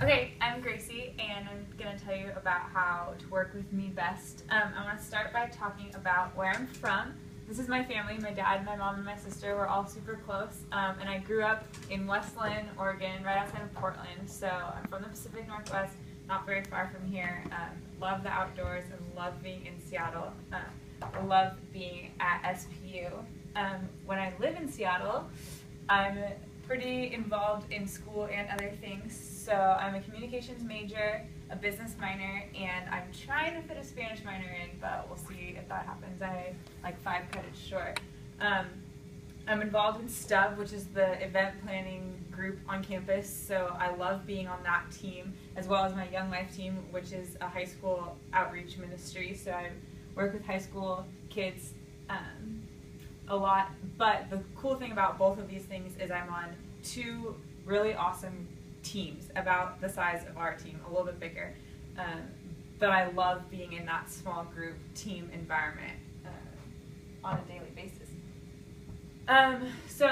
Okay, I'm Gracie, and I'm going to tell you about how to work with me best. I want to start by talking about where I'm from. This is my family. My dad, my mom, and my sister were all super close, and I grew up in West Linn, Oregon, right outside of Portland. So I'm from the Pacific Northwest, not very far from here. Love the outdoors and love being in Seattle. I love being at SPU. When I live in Seattle, I'm pretty involved in school and other things. So I'm a communications major, a business minor, and I'm trying to fit a Spanish minor in, but we'll see if that happens. I like 5 credits short. I'm involved in STUB, which is the event planning group on campus, so I love being on that team, as well as my Young Life team, which is a high school outreach ministry. So I work with high school kids a lot, but the cool thing about both of these things is I'm on 2 really awesome teams, about the size of our team, a little bit bigger, but I love being in that small group team environment on a daily basis. So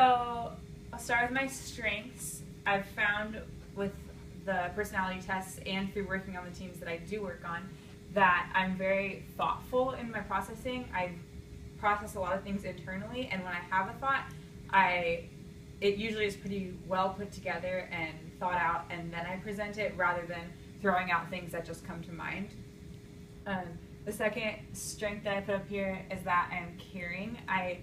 I'll start with my strengths. I've found with the personality tests and through working on the teams that I do work on that I'm very thoughtful in my processing. I process a lot of things internally, and when I have a thought, it usually is pretty well put together and thought out, and then I present it rather than throwing out things that just come to mind. The second strength that I put up here is that I'm caring. I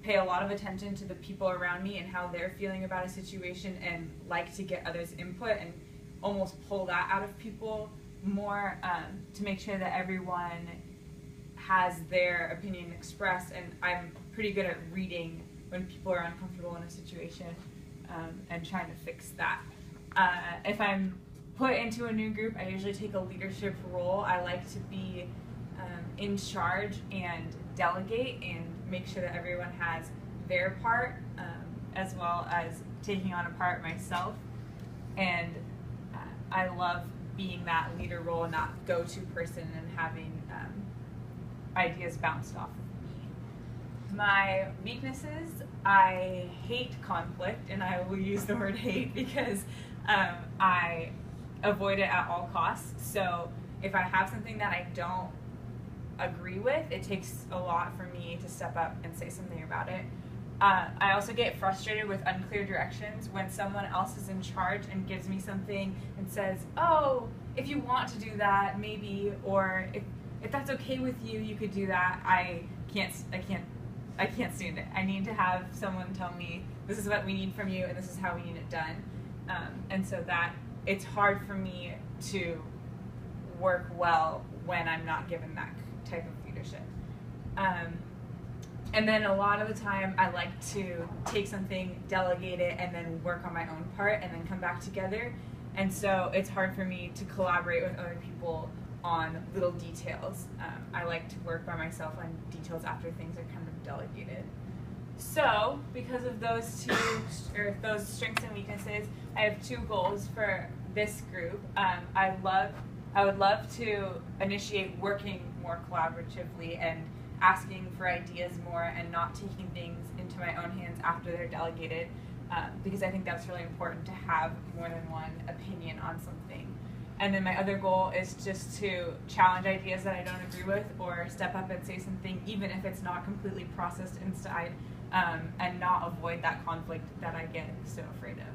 pay a lot of attention to the people around me and how they're feeling about a situation, and like to get others' input and almost pull that out of people more, to make sure that everyone has their opinion expressed. And I'm pretty good at reading when people are uncomfortable in a situation, and trying to fix that. If I'm put into a new group, I usually take a leadership role. I like to be in charge and delegate and make sure that everyone has their part, as well as taking on a part myself. And I love being that leader role and that go-to person, and having ideas bounced off of me. My weaknesses: I hate conflict, and I will use the word hate because I avoid it at all costs. So if I have something that I don't agree with, it takes a lot for me to step up and say something about it. I also get frustrated with unclear directions when someone else is in charge and gives me something and says, "Oh, if you want to do that, maybe," or if that's okay with you, you could do that. I can't stand it. I need to have someone tell me, this is what we need from you and this is how we need it done. And so that it's hard for me to work well when I'm not given that type of leadership. And then a lot of the time I like to take something, delegate it, and then work on my own part and then come back together. And so it's hard for me to collaborate with other people on little details. I like to work by myself on details after things are kind of delegated. So because of those strengths and weaknesses, I have 2 goals for this group. I would love to initiate working more collaboratively and asking for ideas more, and not taking things into my own hands after they're delegated, because I think that's really important to have more than one opinion on something. And then my other goal is just to challenge ideas that I don't agree with, or step up and say something even if it's not completely processed inside, and not avoid that conflict that I get so afraid of.